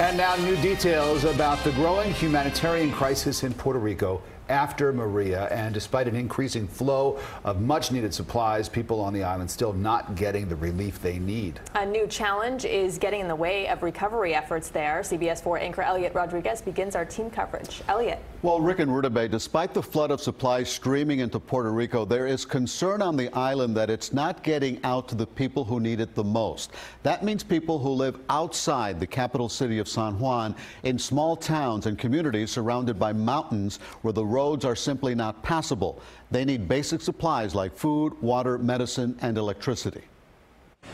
And now new details about the growing humanitarian crisis in Puerto Rico after Maria. And despite an increasing flow of much needed supplies, people on the island still not getting the relief they need. A new challenge is getting in the way of recovery efforts there. CBS 4 anchor Eliott Rodriguez begins our team coverage. Eliott. Well, Rick and Rudabeh, despite the flood of supplies streaming into Puerto Rico, there is concern on the island that it's not getting out to the people who need it the most. That means people who live outside the capital city of San Juan, in small towns and communities surrounded by mountains where the roads are simply not passable. They need basic supplies like food, water, medicine, and electricity.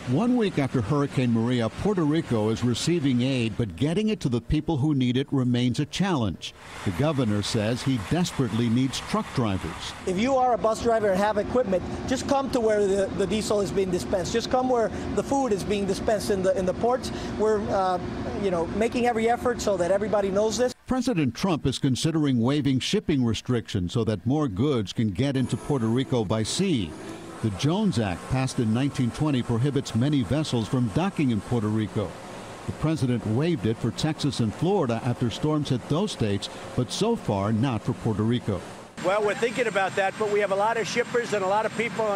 1 week after Hurricane Maria, Puerto Rico is receiving aid, but getting it to the people who need it remains a challenge. The governor says he desperately needs truck drivers. If you are a bus driver and have equipment, just come to where the diesel is being dispensed. Just come where the food is being dispensed in the ports. We're making every effort so that everybody knows this. President Trump is considering waiving shipping restrictions so that more goods can get into Puerto Rico by sea. The Jones Act, passed in 1920, prohibits many vessels from docking in Puerto Rico. The president waived it for Texas and Florida after storms hit those states, but so far not for Puerto Rico. Well, we're thinking about that, but we have a lot of shippers and a lot of people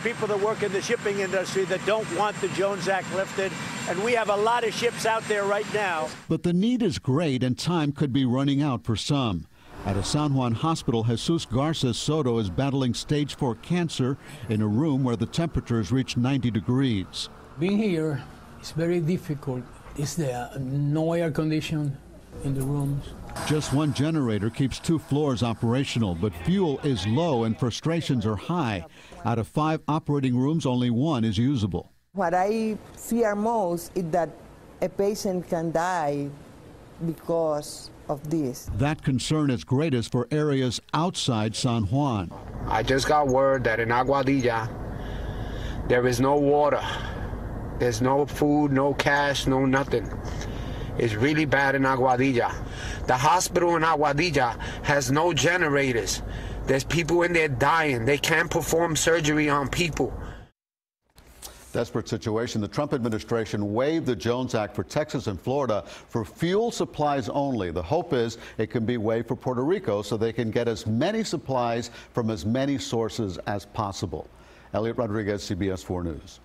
people that work in the shipping industry that don't want the Jones Act lifted, and we have a lot of ships out there right now. But the need is great, and time could be running out for some. At a San Juan hospital, Jesus Garza Soto is battling stage 4 cancer in a room where the temperatures reach 90 degrees. Being here is very difficult. Is there no air conditioning in the rooms? Just one generator keeps 2 floors operational, but fuel is low and frustrations are high. Out of 5 operating rooms, only 1 is usable. What I fear most is that a patient can die because of this. That concern is greatest for areas outside San Juan. I just got word that in Aguadilla, there is no water. There's no food, no cash, no nothing. It's really bad in Aguadilla. The hospital in Aguadilla has no generators. There's people in there dying. They can't perform surgery on people. Desperate situation. The Trump administration waived the Jones Act for Texas and Florida for fuel supplies only. The hope is it can be waived for Puerto Rico so they can get as many supplies from as many sources as possible. Eliott Rodriguez, CBS 4 News.